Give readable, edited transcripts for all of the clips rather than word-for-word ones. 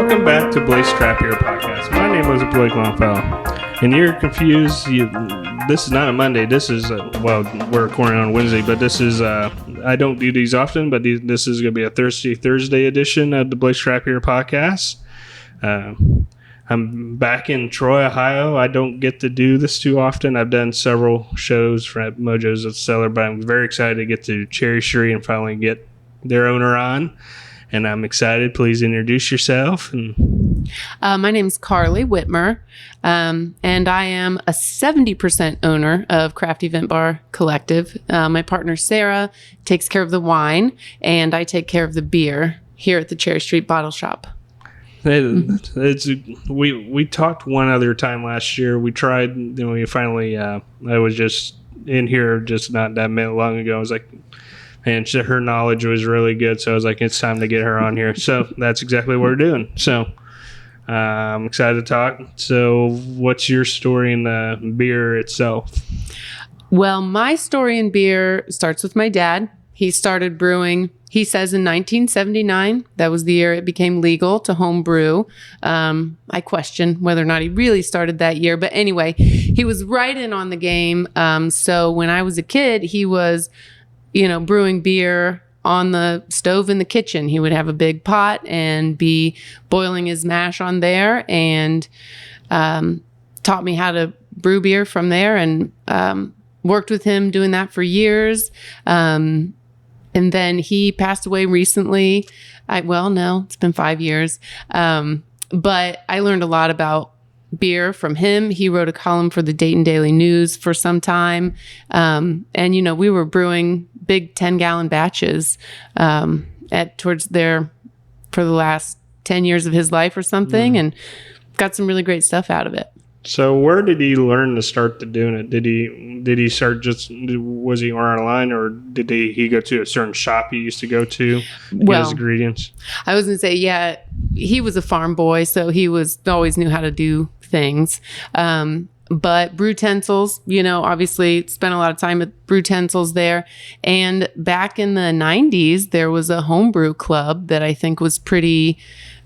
Welcome back to Blaze Trap Here podcast. My name is Blake Longfellow, and you're confused. This is not a Monday. This is we're recording on Wednesday, but this is I don't do these often, but this is going to be a Thursday edition of the Blaze Trap Here podcast. I'm back in Troy, Ohio. I don't get to do this too often. I've done several shows at Mojo's at Cellar, but I'm very excited to get to Cherry Street and finally get their owner on. And I'm excited. Please introduce yourself. My name's Carly Whitmer, and I am a 70% owner of Craft Event Bar Collective. My partner, Sarah, takes care of the wine, and I take care of the beer here at the Cherry Street Bottle Shop. We talked one other time last year. We tried, we finally, I was just in here just not that long ago. I was like, and her knowledge was really good. So I was like, it's time to get her on here. So that's exactly what we're doing. So I'm excited to talk. So what's your story in the beer itself? Well, my story in beer starts with my dad. He started brewing, he says, in 1979. That was the year it became legal to home brew. I question whether or not he really started that year. But anyway, he was right in on the game. So when I was a kid, he was brewing beer on the stove in the kitchen. He would have a big pot and be boiling his mash on there, and taught me how to brew beer from there, and worked with him doing that for years. And then he passed away recently. It's been 5 years. But I learned a lot about beer from him. He wrote a column for the Dayton Daily News for some time. And we were brewing big 10-gallon batches towards there for the last 10 years of his life or something, and got some really great stuff out of it. So where did he learn to start doing it? Did he start was he online, or did he go to a certain shop he used to go to get his ingredients? I was going to say, yeah, he was a farm boy, so he always knew how to do things. But Brewtensils, obviously spent a lot of time at Brewtensils there. And back in the 90s, there was a homebrew club that I think was pretty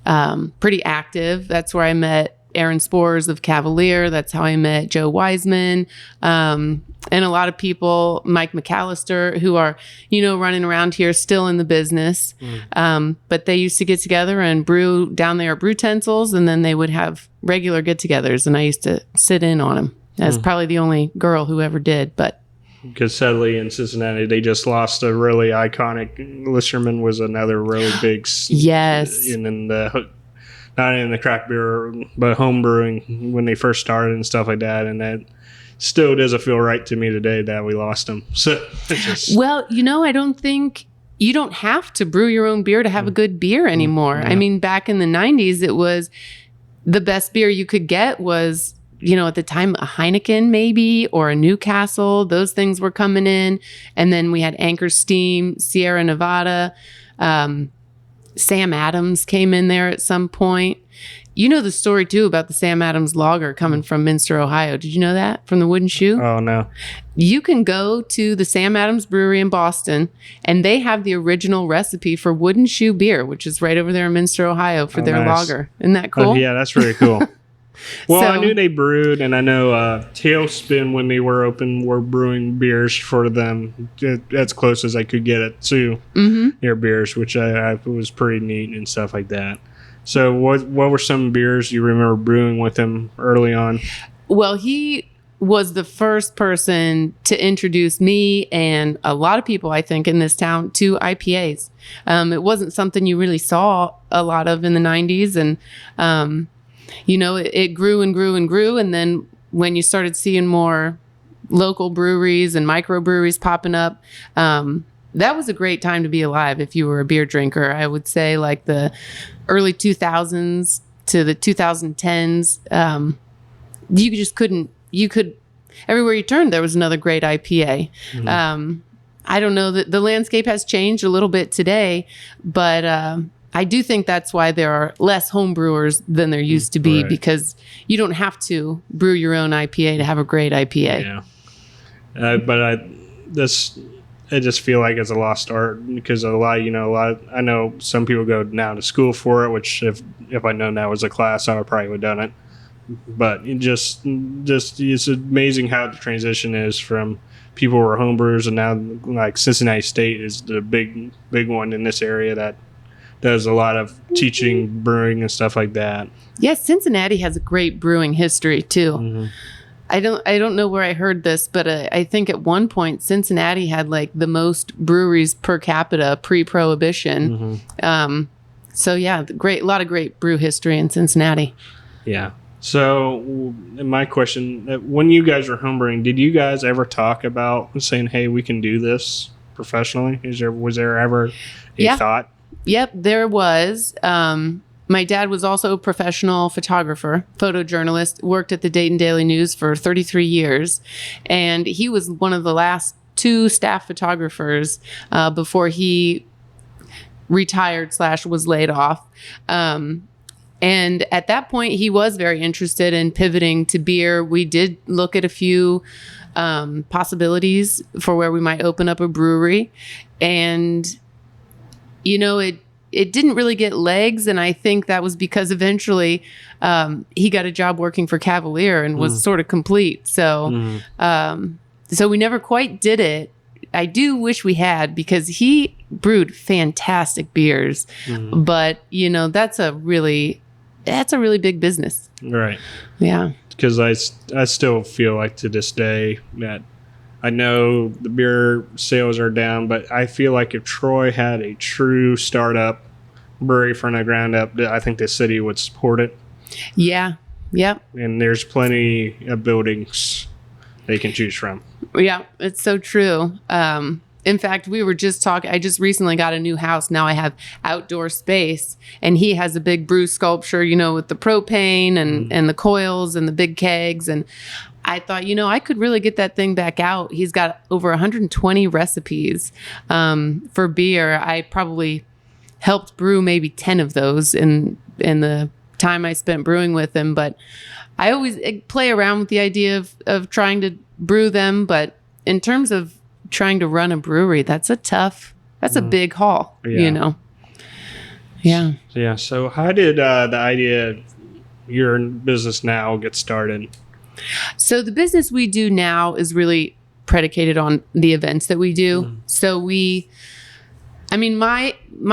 active. That's where I met Aaron Spores of Cavalier. That's how I met Joe Wiseman. And a lot of people, Mike McAllister, who are, running around here still in the business. But they used to get together and brew down there at Brewtensils, and then they would have regular get-togethers, and I used to sit in on them. As probably the only girl who ever did, but because sadly in Cincinnati they just lost a really iconic. Listerman was another really big not in the craft beer, but home brewing when they first started and stuff like that. And that still doesn't feel right to me today that we lost them. So I don't think you don't have to brew your own beer to have a good beer anymore. Yeah. I mean, back in the 90s, it was the best beer you could get was, at the time, a Heineken maybe, or a Newcastle. Those things were coming in. And then we had Anchor Steam, Sierra Nevada, Sam Adams came in there at some point. You know the story, too, about the Sam Adams lager coming from Minster, Ohio. Did you know that? From the Wooden Shoe? Oh, no. You can go to the Sam Adams Brewery in Boston, and they have the original recipe for Wooden Shoe beer, which is right over there in Minster, Ohio, for their lager. Isn't that cool? Yeah, that's really cool. Well, I knew they brewed, and I know Tailspin, when they were open, were brewing beers for them as close as I could get it to their beers, which I was pretty neat and stuff like that. So what were some beers you remember brewing with him early on? Well, he was the first person to introduce me and a lot of people, I think, in this town to IPAs. It wasn't something you really saw a lot of in the 90s, and it grew and grew and grew. And then when you started seeing more local breweries and microbreweries popping up, that was a great time to be alive if you were a beer drinker. I would say like the early 2000s to the 2010s. You could, everywhere you turned, there was another great IPA. I don't know, the landscape has changed a little bit today, but I do think that's why there are less home brewers than there used to be, because you don't have to brew your own IPA to have a great IPA. Yeah. But I just feel like it's a lost art because I know some people go now to school for it, which if I known that was a class, I would probably have done it. But just it's amazing how the transition is from people who are homebrewers, and now like Cincinnati State is the big one in this area that does a lot of teaching brewing and stuff like that. Yes, Cincinnati has a great brewing history too. Mm-hmm. I don't know where I heard this, but I think at one point Cincinnati had like the most breweries per capita pre-prohibition. Mm-hmm. So yeah, a lot of great brew history in Cincinnati. Yeah. So my question, when you guys were homebrewing, did you guys ever talk about saying, "Hey, we can do this professionally"? Was there ever a thought? Yep, there was. My dad was also a professional photographer, photojournalist, worked at the Dayton Daily News for 33 years. And he was one of the last 2 staff photographers before he retired / was laid off. And at that point, he was very interested in pivoting to beer. We did look at a few possibilities for where we might open up a brewery. And, it didn't really get legs, and I think that was because eventually he got a job working for Cavalier and was sort of complete. So, so we never quite did it. I do wish we had, because he brewed fantastic beers, but that's a really big business, right? Yeah, because I still feel like to this day that. I know the beer sales are down, but I feel like if Troy had a true startup brewery from the ground up, I think the city would support it. Yeah. Yep. And there's plenty of buildings they can choose from. Yeah, it's so true. In fact, we were just talking. I just recently got a new house. Now I have outdoor space, and he has a big brew sculpture, with the propane and the coils and the big kegs. And I thought, I could really get that thing back out. He's got over 120 recipes for beer. I probably helped brew maybe 10 of those in the time I spent brewing with him. But I always play around with the idea of trying to brew them. But in terms of trying to run a brewery, that's a big haul, Yeah. Yeah. So how did the idea of your my now get started? So the business we do now is really predicated on the events that we do. So my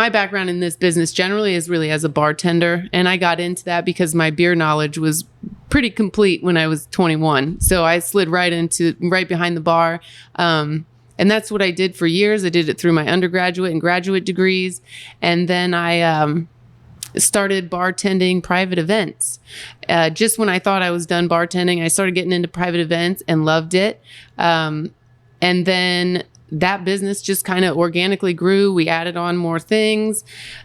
background in this business generally is really as a bartender. And I got into that because my beer knowledge was pretty complete when I was 21. So I slid right behind the bar. And that's what I did for years. I did it through my undergraduate and graduate degrees. And then I started bartending private events. Just when I thought I was done bartending, I started getting into private events and loved it. And then that business just kind of organically grew. We added on more things,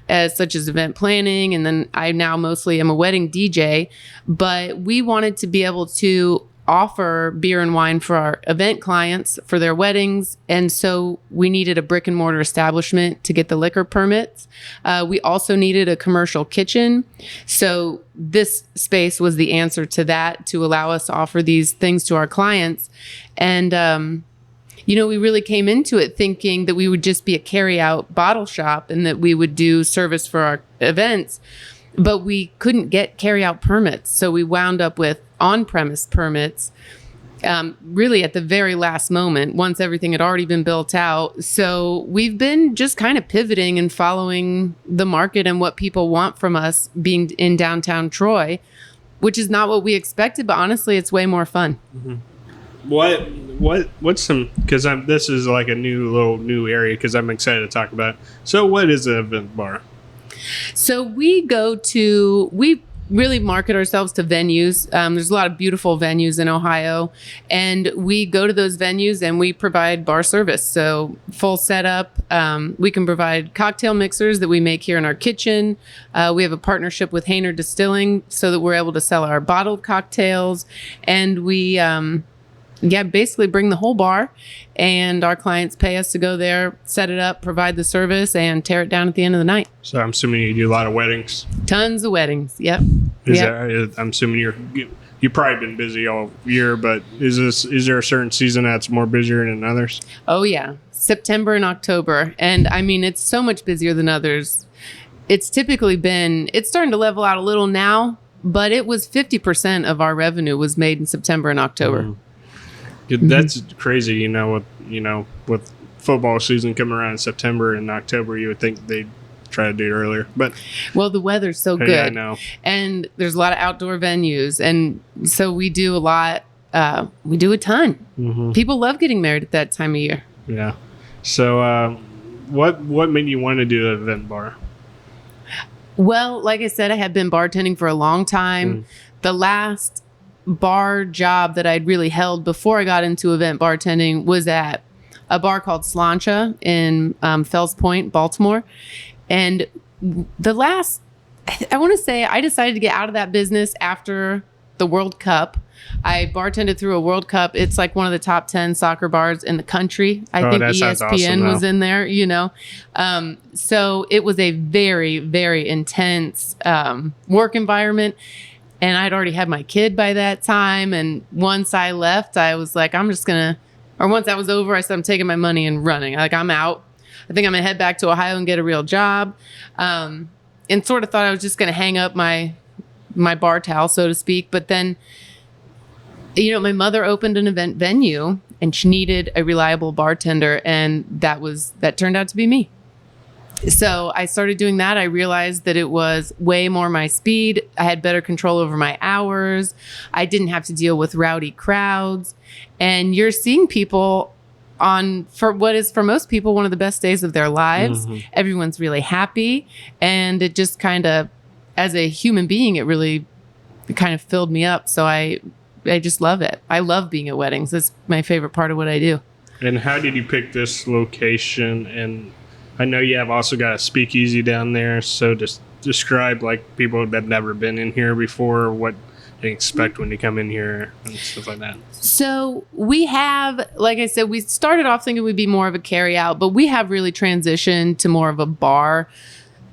such as event planning. And then I now mostly am a wedding DJ. But we wanted to be able to offer beer and wine for our event clients for their weddings. And so we needed a brick and mortar establishment to get the liquor permits. We also needed a commercial kitchen. So this space was the answer to that, to allow us to offer these things to our clients. And, we really came into it thinking that we would just be a carry-out bottle shop and that we would do service for our events. But we couldn't get carry-out permits. So we wound up with on-premise permits really at the very last moment, once everything had already been built out. So we've been just kind of pivoting and following the market and what people want from us being in downtown Troy, which is not what we expected, but honestly, it's way more fun. Mm-hmm. What's some, because this is like a new area because I'm excited to talk about it. So what is an event bar? So we really market ourselves to venues. There's a lot of beautiful venues in Ohio, and we go to those venues and we provide bar service. So full setup. We can provide cocktail mixers that we make here in our kitchen. We have a partnership with Hainer Distilling so that we're able to sell our bottled cocktails, and we basically bring the whole bar, and our clients pay us to go there, set it up, provide the service, and tear it down at the end of the night. So I'm assuming you do a lot of weddings. Tons of weddings. Yep. I'm assuming you've probably been busy all year, but is there a certain season that's more busier than others? Oh yeah, September and October. And I mean, it's so much busier than others. It's starting to level out a little now, but it was 50% of our revenue was made in September and October. That's crazy. With football season coming around in September and October, you would think they'd try to do it earlier. But well, the weather's so good. Yeah, I know. And there's a lot of outdoor venues. And so we do a lot. We do a ton. People love getting married at that time of year. Yeah. So what made you want to do an event bar? Well, like I said, I had been bartending for a long time. The last bar job that I'd really held before I got into event bartending was at a bar called Slancha in Fells Point, Baltimore. And I want to say I decided to get out of that business after the World Cup. I bartended through a World Cup. It's like one of the top 10 soccer bars in the country. I think ESPN was in there, So it was a very, very intense work environment. And I'd already had my kid by that time. And once I left, I was like, once that was over, I said, I'm taking my money and running. Like, I'm out. I think I'm going to head back to Ohio and get a real job. And sort of thought I was just going to hang up my bar towel, so to speak. But then, my mother opened an event venue and she needed a reliable bartender. And that turned out to be me. So I started doing that. I realized that it was way more my speed. I had better control over my hours. I didn't have to deal with rowdy crowds. And you're seeing people for what is for most people one of the best days of their lives. Everyone's really happy. And it just kind of, as a human being, it kind of filled me up. So I just love it. I love being at weddings. That's my favorite part of what I do. And how did you pick this location? And I know you have also got a speakeasy down there. So just describe, like, people that have never been in here before, what they expect when you come in here and stuff like that. So we have, like I said, we started off thinking we'd be more of a carry out, but we have really transitioned to more of a bar.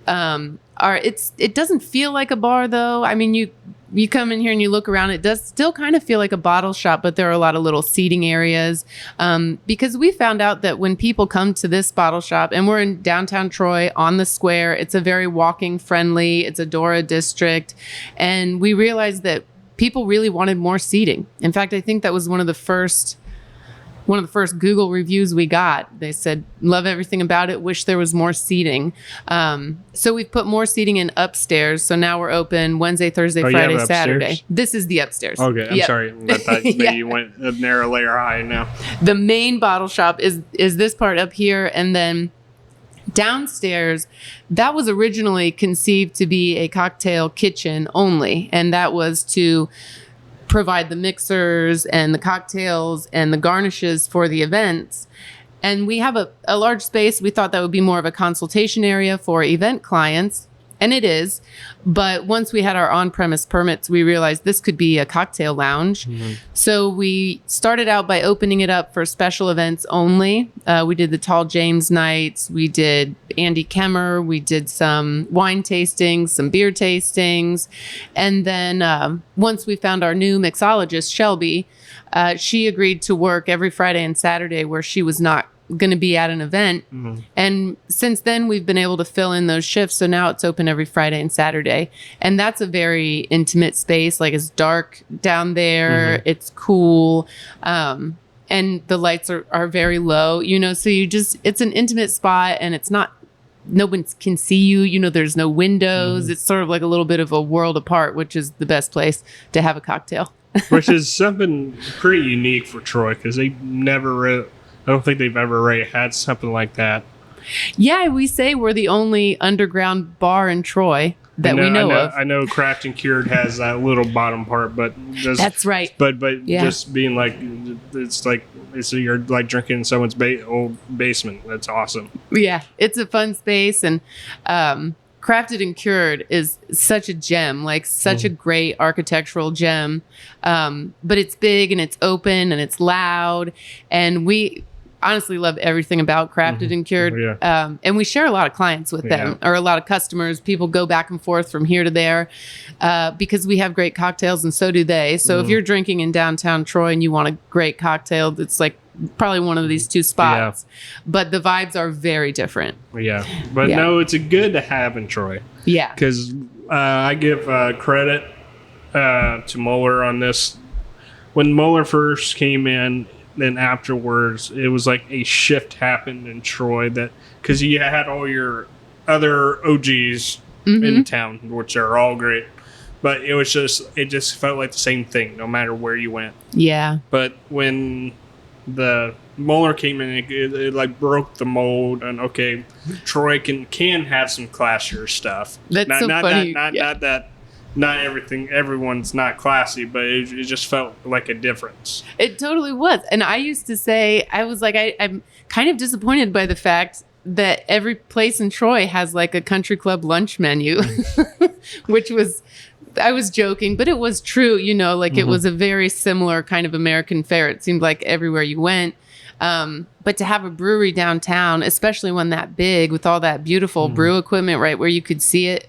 It doesn't feel like a bar though. I mean, you come in here and you look around, it does still kind of feel like a bottle shop, but there are a lot of little seating areas. Because we found out that when people come to this bottle shop, and we're in downtown Troy on the square, it's a very walking friendly, it's a Dora district. And we realized that people really wanted more seating. In fact, I think that was one of the first Google reviews we got. They said, love everything about it, wish there was more seating. So we've put more seating in upstairs. So now we're open Wednesday, Thursday, Friday, Saturday. This is the upstairs. Okay, I'm sorry. I thought you went a narrow layer high now. The main bottle shop is this part up here. And then downstairs, that was originally conceived to be a cocktail kitchen only. And that was to provide the mixers and the cocktails and the garnishes for the events. And we have a large space. We thought that would be more of a consultation area for event clients. And it is. But once we had our on-premise permits, we realized this could be a cocktail lounge. So we started out by opening it up for special events only. We did the Tall James nights. We did Andy Kemmer. We did some wine tastings, some beer tastings. And then once we found our new mixologist, Shelby, she agreed to work every Friday and Saturday where she was not going to be at an event. And since then we've been able to fill in those shifts. So now it's open every Friday and Saturday. And that's a very intimate space. Like, it's dark down there. It's cool. And the lights are very low, so it's an intimate spot, and no one can see you. There's no windows. It's sort of like a little bit of a world apart, which is the best place to have a cocktail. Which is something pretty unique for Troy, because I don't think they've ever really had something like that. Yeah, we say we're the only underground bar in Troy that we know of. I know Craft and Cured has that little bottom part, but that's right. But just being like, it's you're like drinking in someone's old basement. That's awesome. Yeah, it's a fun space, and Crafted and Cured is such a gem, like such a great architectural gem. But it's big and it's open and it's loud, and honestly love everything about Crafted and Cured. Yeah. And we share a lot of clients with them, or a lot of customers. People go back and forth from here to there because we have great cocktails, and so do they. So if you're drinking in downtown Troy and you want a great cocktail, it's like probably one of these two spots. But the vibes are very different. Yeah. But no, it's a good to have in Troy. Yeah. Because I give credit to Mueller on this. When Mueller first came in, then afterwards, it was like a shift happened in Troy that because you had all your other OGs in town, which are all great, but it just felt like the same thing no matter where you went. Yeah. But when the Mueller came in, it like broke the mold, and okay, Troy can have some classier stuff. That's not, so not funny. Not that. Not everyone's not classy, but it just felt like a difference. It totally was. And I used to say, I was like, I'm kind of disappointed by the fact that every place in Troy has like a country club lunch menu, which was, I was joking, but it was true, like it was a very similar kind of American fare. It seemed like everywhere you went. But to have a brewery downtown, especially one that big with all that beautiful brew equipment, right, where you could see it,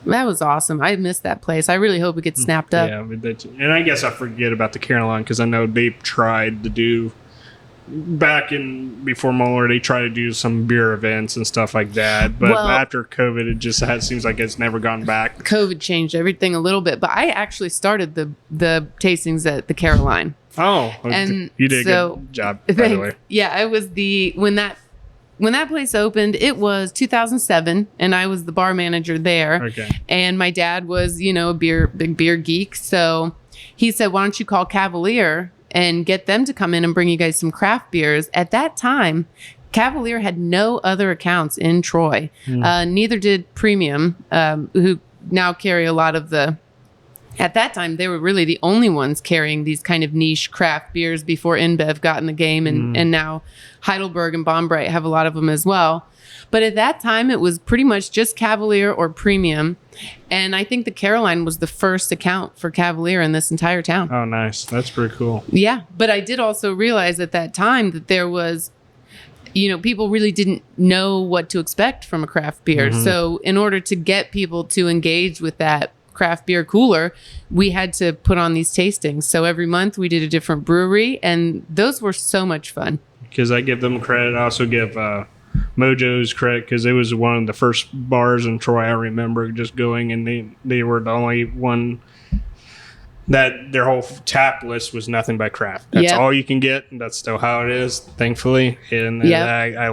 that was awesome. I missed that place. I really hope it gets snapped up. Yeah, and I guess I forget about the Caroline because I know they tried to do back in before Mueller. They tried to do some beer events and stuff like that. But after COVID, it just seems like it's never gone back. COVID changed everything a little bit. But I actually started the tastings at the Caroline. Oh, and you did a good job. By the way, yeah, I was when that place opened, it was 2007, and I was the bar manager there. Okay. And my dad was, a big beer geek. So he said, why don't you call Cavalier and get them to come in and bring you guys some craft beers? At that time, Cavalier had no other accounts in Troy. Neither did Premium, who now carry a lot of at that time, they were really the only ones carrying these kind of niche craft beers before InBev got in the game. And now Heidelberg and Bombright have a lot of them as well. But at that time, it was pretty much just Cavalier or Premium. And I think the Caroline was the first account for Cavalier in this entire town. Oh, nice. That's pretty cool. Yeah. But I did also realize at that time that there was, people really didn't know what to expect from a craft beer. So in order to get people to engage with that craft beer cooler, we had to put on these tastings. So every month we did a different brewery, and those were so much fun. Because I give them credit. I also give Mojo's credit because it was one of the first bars in Troy I remember just going, and they were the only one that their whole tap list was nothing but craft. That's all you can get. And that's still how it is, thankfully. And I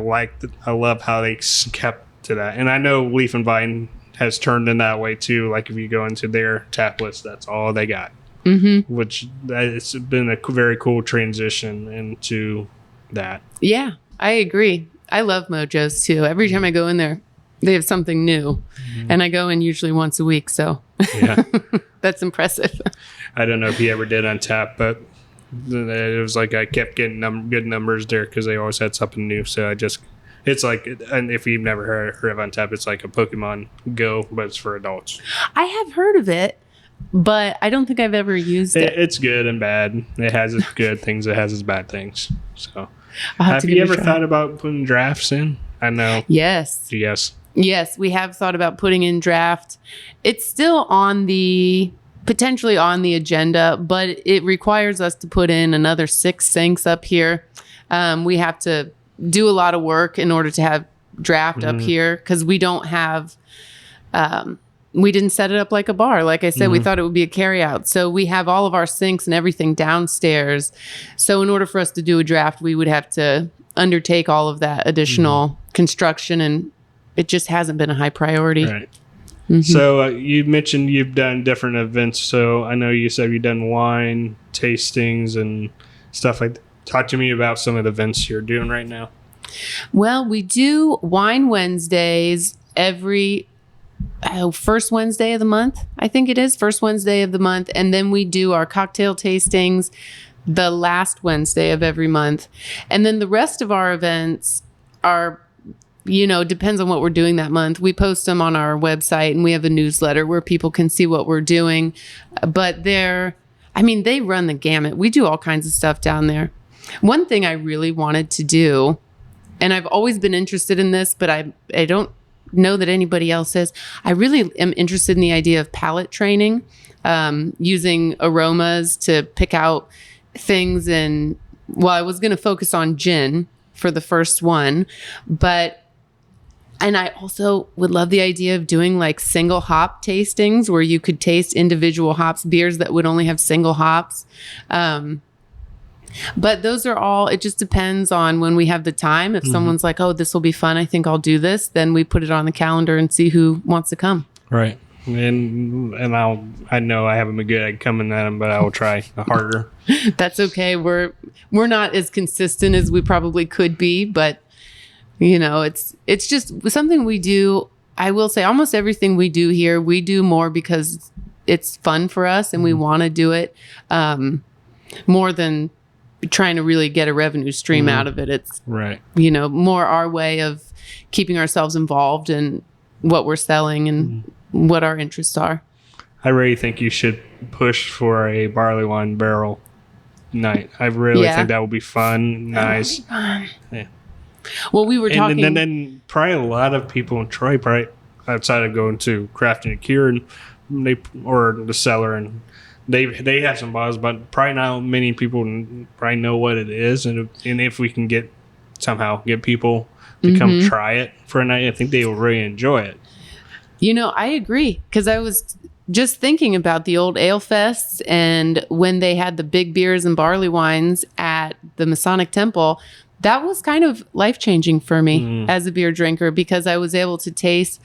love how they kept to that. And I know Leaf and Vine has turned in that way too. Like if you go into their tap list, that's all they got. Which it's been a very cool transition into that. Yeah, I agree. I love Mojo's too. Every time I go in there, they have something new, and I go in usually once a week. So that's impressive. I don't know if he ever did on tap, but it was like I kept getting good numbers there because they always had something new. So it's like, and if you've never heard of Untap, it's like a Pokemon Go, but it's for adults. I have heard of it, but I don't think I've ever used it. It's good and bad. It has its good things. It has its bad things. So, have you ever thought about putting drafts in? I know. Yes. Yes, we have thought about putting in draft. It's still potentially on the agenda, but it requires us to put in another 6 sinks up here. We have to do a lot of work in order to have draft up here because we don't have we didn't set it up like a bar. Like I said, we thought it would be a carry out. So we have all of our sinks and everything downstairs. So in order for us to do a draft, we would have to undertake all of that additional construction, and it just hasn't been a high priority. Right. So you mentioned you've done different events. So I know you said you've done wine tastings and stuff like that. Talk to me about some of the events you're doing right now. Well, we do Wine Wednesdays every first Wednesday of the month. I think it is first Wednesday of the month. And then we do our cocktail tastings the last Wednesday of every month. And then the rest of our events are, depends on what we're doing that month. We post them on our website, and we have a newsletter where people can see what we're doing. But they run the gamut. We do all kinds of stuff down there. One thing I really wanted to do, and I've always been interested in this, but I don't know that anybody else is. I really am interested in the idea of palate training, using aromas to pick out things. And well, I was going to focus on gin for the first one, and I also would love the idea of doing like single hop tastings where you could taste individual hops, beers that would only have single hops. But those are all, it just depends on when we have the time. If someone's like, oh, this will be fun, I think I'll do this, then we put it on the calendar and see who wants to come. Right. And I know I haven't been good at coming at them, but I will try harder. That's okay. We're not as consistent as we probably could be, but you know, it's just something we do. I will say almost everything we do here, we do more because it's fun for us and we want to do it, more than trying to really get a revenue stream out of it. It's right. You know, more our way of keeping ourselves involved in what we're selling and what our interests are. I really think you should push for a barley wine barrel night. I really think that would be fun. Nice. Yeah. Well, we were talking, and then probably a lot of people in Troy, probably outside of going to Crafting a Cure or the cellar, and they have some bottles, but probably not many people probably know what it is. And if we can somehow get people to come try it for a night, I think they will really enjoy it. You know, I agree, because I was just thinking about the old ale fests and when they had the big beers and barley wines at the Masonic Temple. That was kind of life-changing for me as a beer drinker, because I was able to taste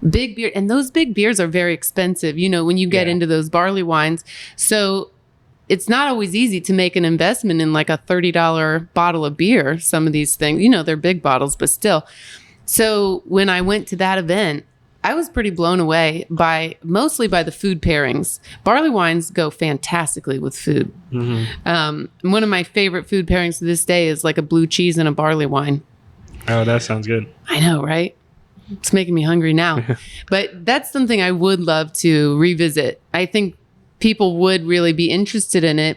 big beer. And those big beers are very expensive, you know, when you get into those barley wines. So it's not always easy to make an investment in like a $30 bottle of beer. Some of these things, you know, they're big bottles, but still. So when I went to that event, I was pretty blown away mostly by the food pairings. Barley wines go fantastically with food. One of my favorite food pairings to this day is like a blue cheese and a barley wine. Oh, that sounds good. I know, right? It's making me hungry now. But that's something I would love to revisit. I think people would really be interested in it,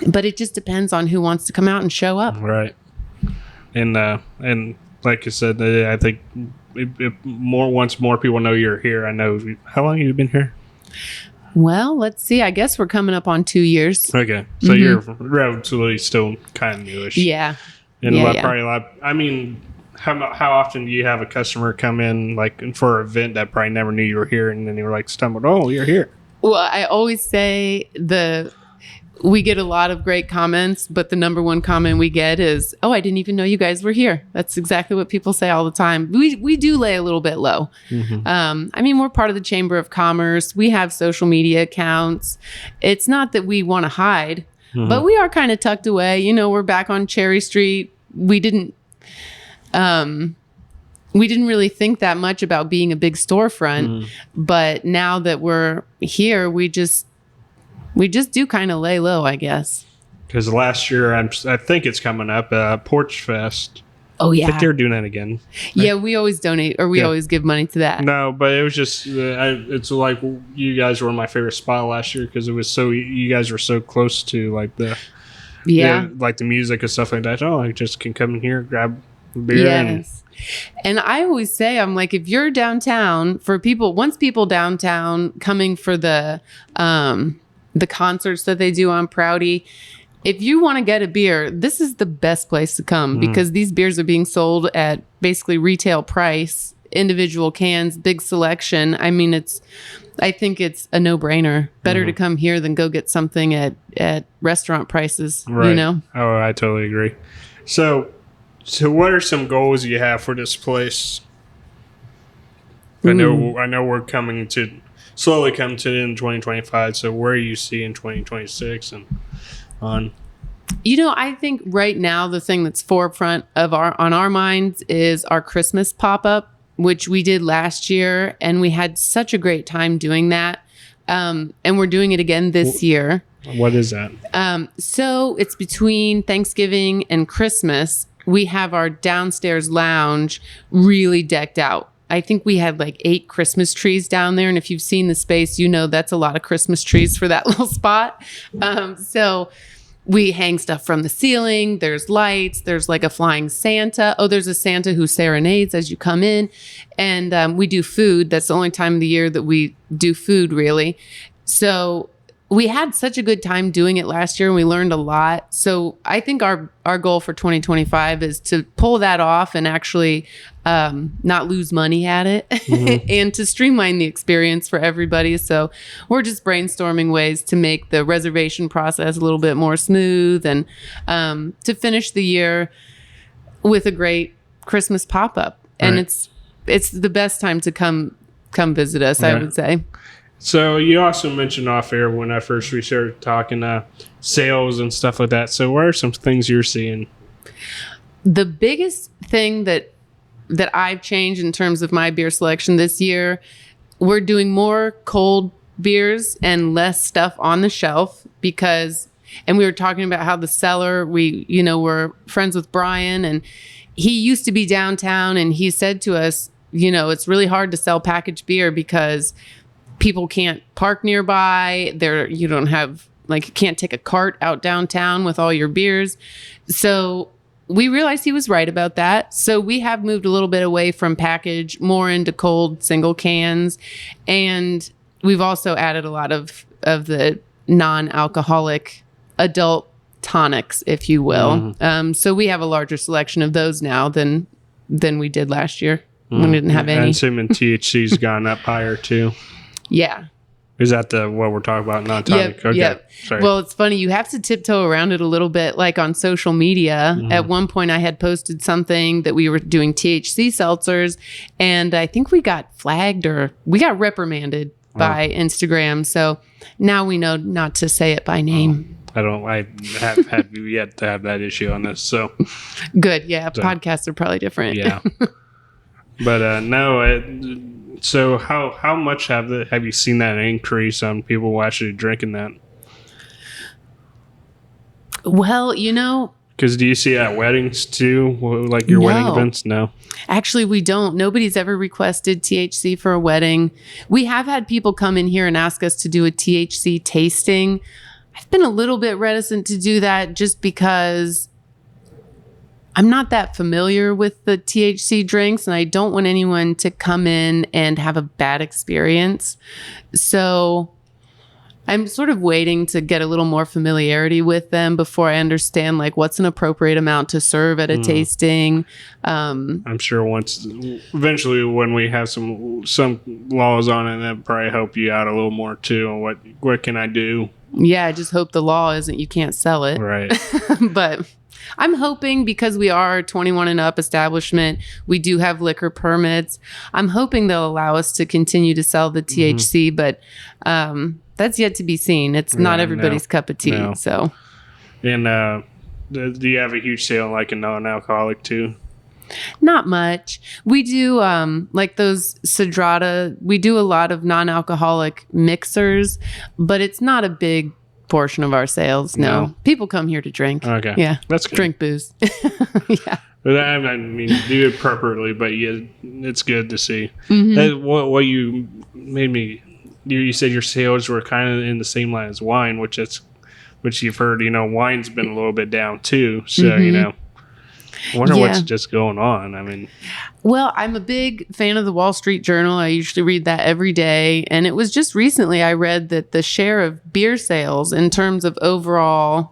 but it just depends on who wants to come out and show up. Right. And like you said, I think once more people know you're here. I know. How long have you been here? Well, let's see. I guess we're coming up on 2 years. Okay, so you're relatively still kind of newish. Yeah. And probably a lot. I mean, how often do you have a customer come in like for an event that probably never knew you were here, and then they were like stumbled, oh, you're here? Well, I always say we get a lot of great comments, but the number one comment we get is, oh, I didn't even know you guys were here. That's exactly what people say all the time. We do lay a little bit low. I mean, we're part of the Chamber of Commerce. We have social media accounts. It's not that we want to hide, but we are kind of tucked away. You know, we're back on Cherry Street. We didn't really think that much about being a big storefront, but now that we're here, we just do kind of lay low, I guess. Because last year, I think it's coming up, Porch Fest. Oh, yeah. I think they're doing that again. Yeah, we always donate, or we always give money to that. No, but it was just, it's like you guys were my favorite spot last year because it was you guys were so close to like like the music and stuff like that. Oh, I just can come in here, grab a beer. Yes. And I always say, I'm like, if you're downtown, once people downtown coming for the concerts that they do on Prouty, if you want to get a beer, this is the best place to come because these beers are being sold at basically retail price, individual cans, big selection. I mean, I think it's a no-brainer. Better to come here than go get something at restaurant prices, you know? Oh, I totally agree. So what are some goals you have for this place? I know we're slowly come to it in 2025. So where do you see in 2026 and on? You know, I think right now the thing that's forefront on our minds is our Christmas pop-up, which we did last year, and we had such a great time doing that. And we're doing it again this year. What is that? So it's between Thanksgiving and Christmas. We have our downstairs lounge really decked out. I think we had like 8 Christmas trees down there. And if you've seen the space, you know that's a lot of Christmas trees for that little spot. So we hang stuff from the ceiling. There's lights. There's like a flying Santa. Oh, there's a Santa who serenades as you come in. And we do food. That's the only time of the year that we do food, really. So we had such a good time doing it last year, and we learned a lot. So I think our goal for 2025 is to pull that off and actually not lose money at it and to streamline the experience for everybody. So we're just brainstorming ways to make the reservation process a little bit more smooth and to finish the year with a great Christmas pop-up. And it's the best time to come visit us, I would say. So you also mentioned off air when we started talking sales and stuff like that. So what are some things you're seeing? The biggest thing that I've changed in terms of my beer selection this year, we're doing more cold beers and less stuff on the shelf and we were talking about how the cellar, we're friends with Brian, and he used to be downtown, and he said to us, it's really hard to sell packaged beer because people can't park nearby. You don't have, you can't take a cart out downtown with all your beers. So we realized he was right about that. So we have moved a little bit away from package, more into cold single cans. And we've also added a lot of the non-alcoholic adult tonics, if you will. So we have a larger selection of those now than we did last year. We didn't have any. And assuming THC's gone up higher too. Yeah. Is that what we're talking about? Non-tonic? Yep, okay. Yep. Sorry. Well, it's funny. You have to tiptoe around it a little bit, like on social media. At one point, I had posted something that we were doing THC seltzers, and I think we got flagged or we got reprimanded by Instagram. So now we know not to say it by name. I have had yet to have that issue on this. So good. Yeah. So, podcasts are probably different. Yeah. But no. So how much have you seen that increase on people actually drinking that? Well, because do you see at weddings too, like your wedding events? No, actually we don't. Nobody's ever requested THC for a wedding. We have had people come in here and ask us to do a THC tasting. I've been a little bit reticent to do that just because I'm not that familiar with the THC drinks, and I don't want anyone to come in and have a bad experience. So I'm sort of waiting to get a little more familiarity with them before I understand what's an appropriate amount to serve at a tasting. I'm sure eventually when we have some laws on it, that'll probably help you out a little more too. On what can I do? Yeah, I just hope the law isn't you can't sell it. Right. But I'm hoping, because we are a 21 and up establishment, we do have liquor permits. I'm hoping they'll allow us to continue to sell the THC, but that's yet to be seen. It's not everybody's cup of tea. No. So, and do you have a huge sale a non-alcoholic too? Not much. We do those Sadrada. We do a lot of non-alcoholic mixers, but it's not a big portion of our sales. No. People come here to drink. Okay. Yeah. That's good. Drink booze. Yeah. But I mean, do it appropriately, but it's good to see. What you made me, you said your sales were kind of in the same line as wine, which you've heard, wine's been a little bit down too. So, I wonder what's just going on. I mean, well, I'm a big fan of the Wall Street Journal. I usually read that every day. And it was just recently I read that the share of beer sales in terms of overall,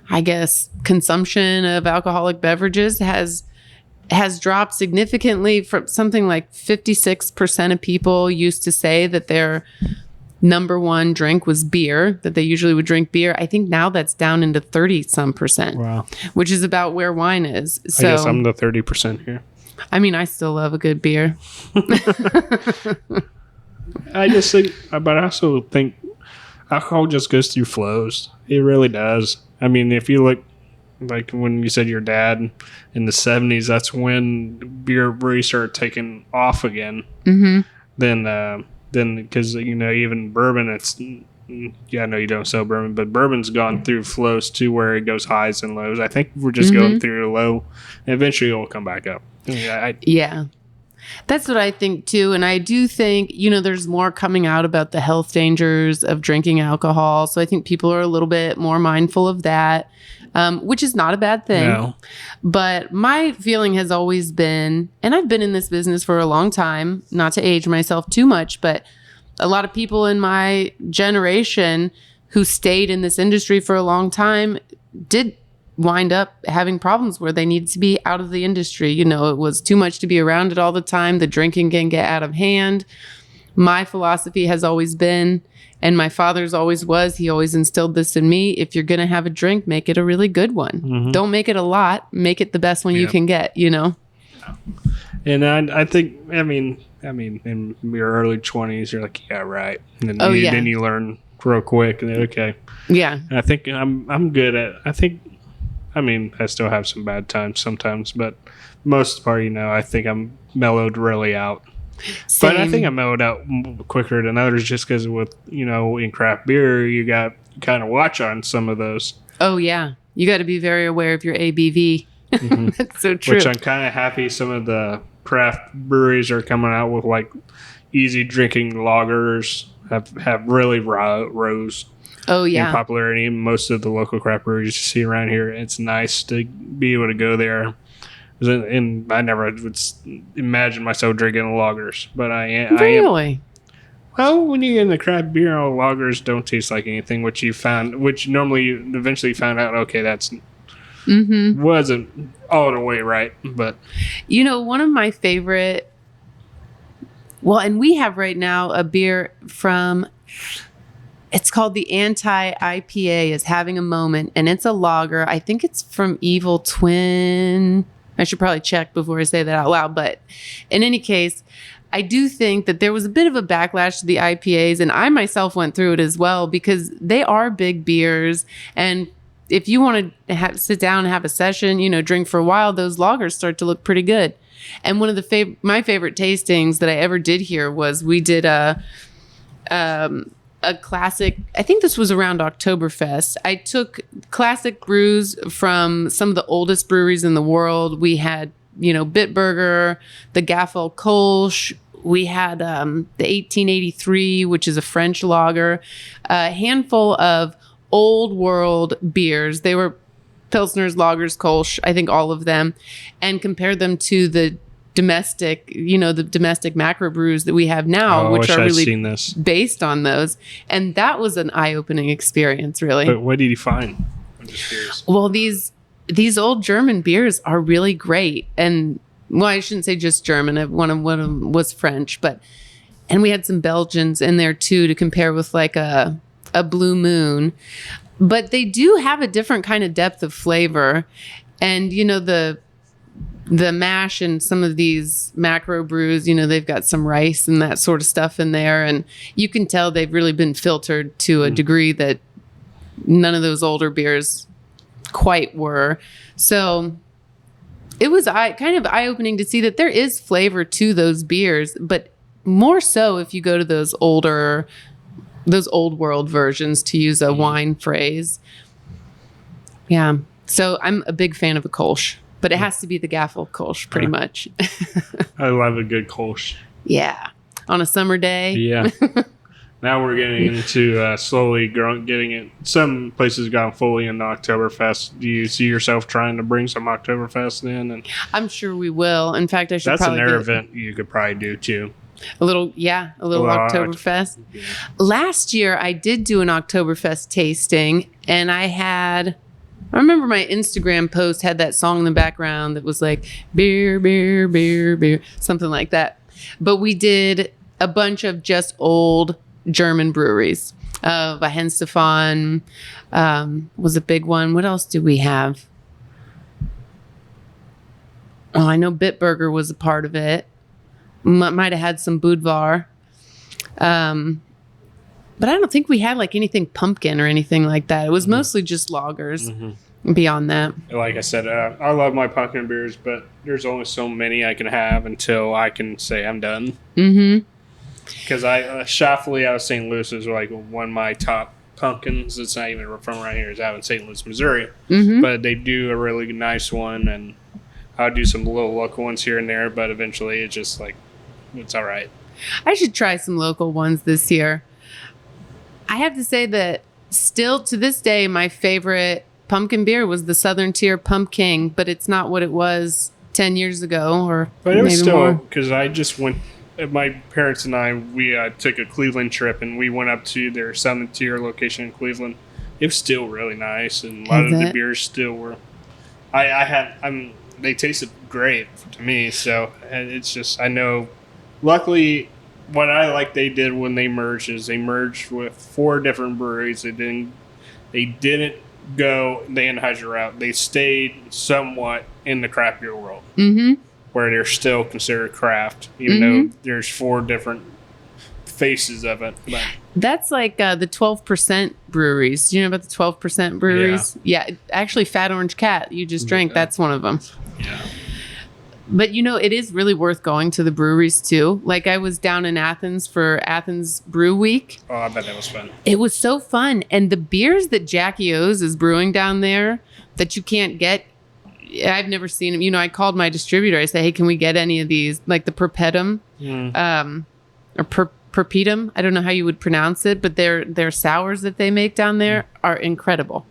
I guess, consumption of alcoholic beverages has dropped significantly. From something like 56% of people used to say that their number one drink was beer, that they usually would drink beer. I think now that's down into 30-some%. Wow. Which is about where wine is. So, I guess I'm the 30% here. I mean, I still love a good beer. I just think, but I also think alcohol just goes through flows. It really does. I mean, if you look, like when you said your dad in the 70s, that's when beer really started taking off again. Then because even bourbon, I know you don't sell bourbon, but bourbon's gone through flows too, where it goes highs and lows. I think we're just going through a low, and eventually it will come back up. Yeah. That's what I think too. And I do think, there's more coming out about the health dangers of drinking alcohol. So I think people are a little bit more mindful of that, which is not a bad thing. No. But my feeling has always been, and I've been in this business for a long time, not to age myself too much, but a lot of people in my generation who stayed in this industry for a long time did wind up having problems where they needed to be out of the industry. It was too much to be around it all the time. The drinking can get out of hand. My philosophy has always been, and my father's always was, he always instilled this in me: if you're going to have a drink, make it a really good one. Mm-hmm. Don't make it a lot. Make it the best one you can get, And I think, in your early 20s, you're like, yeah, right. And then, then you learn real quick, and then, okay. Yeah. And I think I'm good at, I still have some bad times sometimes, but most of the part, I think I'm mellowed really out. Same. But I think I mellowed out quicker than others just because with, in craft beer, you got kind of watch on some of those. Oh, yeah. You got to be very aware of your ABV. Mm-hmm. That's so true. Which I'm kind of happy some of the craft breweries are coming out with like easy drinking lagers have really rose. Oh, yeah. In popularity. Most of the local craft breweries you see around here, it's nice to be able to go there. And I never would imagine myself drinking lagers, but I am. Really? Well, when you're in the craft beer, lagers don't taste like anything, which normally you eventually found out, okay, that's wasn't all the way right. But one of my favorite, and we have right now a beer from, it's called the Anti-IPA is having a moment, and it's a lager. I think it's from Evil Twin. I should probably check before I say that out loud. But in any case, I do think that there was a bit of a backlash to the IPAs, and I myself went through it as well because they are big beers. And if you want to sit down and have a session, drink for a while, those lagers start to look pretty good. And one of my favorite tastings that I ever did here was we did a classic, I think this was around Oktoberfest. I took classic brews from some of the oldest breweries in the world. We had, Bitburger, the Gaffel Kolsch. We had the 1883, which is a French lager. A handful of old world beers. They were Pilsners, lagers, Kolsch, I think all of them, and compared them to the domestic macro brews that we have now, which are really based on those. And that was an eye-opening experience, really. But what did you find? I'm just curious. Well, these old German beers are really great. And I shouldn't say just German. One of them was French, and we had some Belgians in there too to compare with like a Blue Moon. But they do have a different kind of depth of flavor. And, the mash and some of these macro brews, they've got some rice and that sort of stuff in there. And you can tell they've really been filtered to a degree that none of those older beers quite were. So it was kind of eye-opening to see that there is flavor to those beers, but more so if you go to those old world versions, to use a wine phrase. Yeah. So I'm a big fan of a Kolsch. But it has to be the Gaffel Kolsch, pretty much. I love a good Kolsch. Yeah. On a summer day. Yeah. Now we're getting into slowly getting it. Some places gone fully into Oktoberfest. Do you see yourself trying to bring some Oktoberfest in? And I'm sure we will. In fact, I should that's probably another event you could probably do too. A little Oktoberfest. Yeah. Last year, I did do an Oktoberfest tasting, and I remember my Instagram post had that song in the background that was like, beer, beer, beer, beer, something like that. But we did a bunch of just old German breweries. Weihenstephan was a big one. What else do we have? Oh, I know Bitburger was a part of it. Might have had some Budvar. But I don't think we had like anything pumpkin or anything like that. It was mostly just lagers. Beyond that, like I said, I love my pumpkin beers, but there's only so many I can have until I can say I'm done. Because Schlafly out of St. Louis is like one of my top pumpkins. It's not even from right here. It's out in St. Louis, Missouri. But they do a really nice one, and I'll do some little local ones here and there, but eventually it's just like, it's all right. I should try some local ones this year. I have to say that still to this day, my favorite pumpkin beer was the Southern Tier Pumpkin, but it's not what it was 10 years ago or But it was maybe still, more. because I just went, my parents and I, we took a Cleveland trip and we went up to their Southern Tier location in Cleveland. It was still really nice, and a lot Is of the it? beers still were. They tasted great to me, so and it's just, I know, luckily, what I like they did when they merged is they merged with 4 different breweries. They didn't go the Anheuser route. They stayed somewhat in the craft beer world, where they're still considered craft, even though there's 4 different faces of it. But That's like the 12% breweries. Do you know about the 12% breweries? Yeah. Actually, Fat Orange Cat, you just drank, that's one of them. yeah, But it is really worth going to the breweries too. Like I was down in Athens for Athens Brew Week. oh, I bet that was fun. It was so fun. And the beers that Jackie O's is brewing down there that you can't get, I've never seen them. I called my distributor. I said, hey, can we get any of these? Like the Perpetum or Perpetum. I don't know how you would pronounce it, but their sours that they make down there are incredible.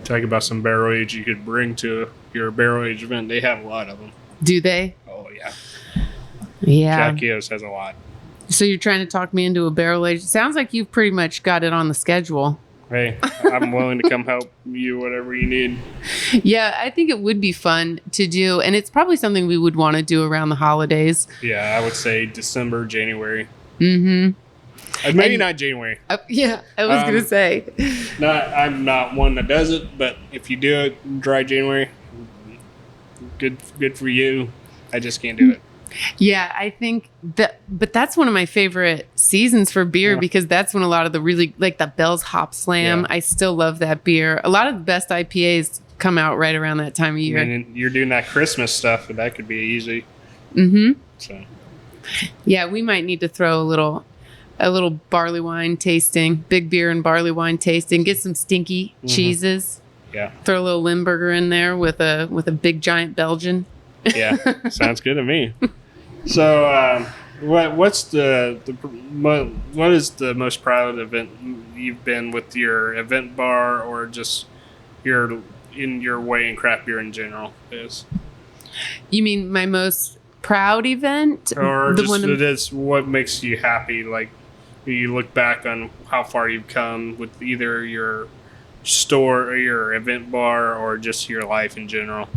Talk about some barrel age you could bring to your barrel age event. They have a lot of them. Do they? Oh, yeah. Yeah. Jackie O's has a lot. So you're trying to talk me into a barrel age. Sounds like you've pretty much got it on the schedule. Hey, I'm willing to come help you, whatever you need. Yeah, I think it would be fun to do. And it's probably something we would want to do around the holidays. Yeah, I would say December, January. Mm-hmm. Maybe not January. Yeah, I was going to say. I'm not one that does it, but if you do it dry January, good for you. I just can't do it. Yeah, I think that, but that's one of my favorite seasons for beer because that's when a lot of the really, like the Bell's Hop Slam, I still love that beer. A lot of the best IPAs come out right around that time of year. And you're doing that Christmas stuff, and that could be easy. So. Yeah, we might need to throw a little barley wine tasting, big beer and barley wine tasting, get some stinky cheeses. Yeah. Throw a little Limburger in there with a big giant Belgian. Yeah, sounds good to me. So, what is the most proud event you've been with your event bar, or just in your way in craft beer in general is? You mean my most proud event, or just what makes you happy? Like you look back on how far you've come with either your store or your event bar, or just your life in general.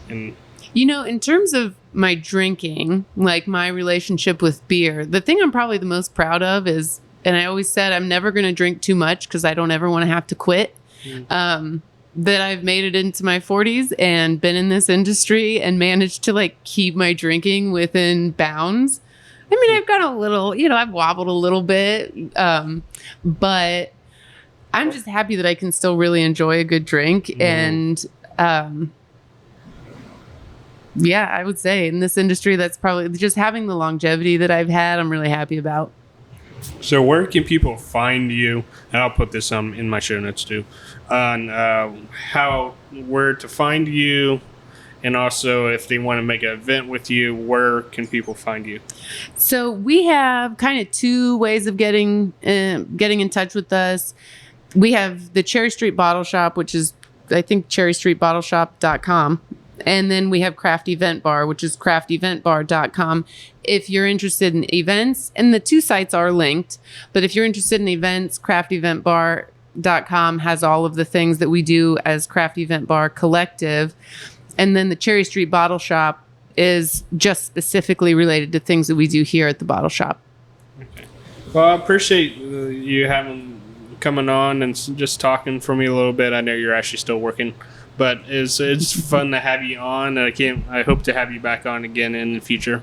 And in terms of my drinking, like my relationship with beer, the thing I'm probably the most proud of is, and I always said I'm never going to drink too much because I don't ever want to have to quit. That I've made it into my 40s and been in this industry and managed to like keep my drinking within bounds. I mean, I've got a little, I've wobbled a little bit, but I'm just happy that I can still really enjoy a good drink. And, yeah, I would say in this industry, that's probably just having the longevity that I've had. I'm really happy about. so where can people find you? And I'll put this in my show notes too, on where to find you, and also if they want to make an event with you, where can people find you? So we have kind of 2 ways of getting in touch with us. We have the Cherry Street Bottle Shop, which is, I think, cherrystreetbottleshop.com. And then we have Craft Event Bar, which is crafteventbar.com. If you're interested in events, and the 2 sites are linked, but if you're interested in events, crafteventbar.com has all of the things that we do as Craft Event Bar Collective. And then the Cherry Street Bottle Shop is just specifically related to things that we do here at the bottle shop. Okay. Well, I appreciate you coming on and just talking for me a little bit. I know you're actually still working, but it's fun to have you on. I hope to have you back on again in the future.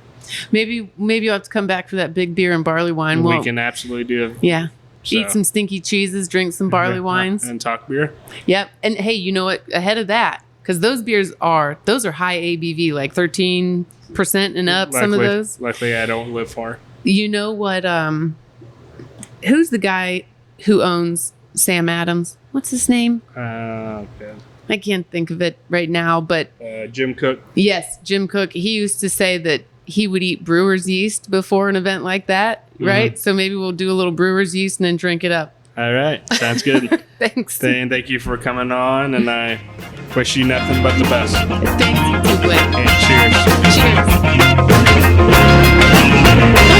Maybe you'll have to come back for that big beer and barley wine. We can absolutely do it. Yeah. So. Eat some stinky cheeses, drink some barley wines. And talk beer. Yep. And hey, you know what? Ahead of that, because those beers are high ABV, like 13% and up, some of those. Luckily, I don't live far. You know what? Who's the guy who owns Sam Adams. What's his name? Okay. I can't think of it right now, but Jim Cook. yes, Jim Cook. He used to say that he would eat brewer's yeast before an event like that, right? So maybe we'll do a little brewer's yeast and then drink it up. All right. Sounds good. Thanks. And thank you for coming on, and I wish you nothing but the best. Thanks, you too, Blake. And cheers. Cheers.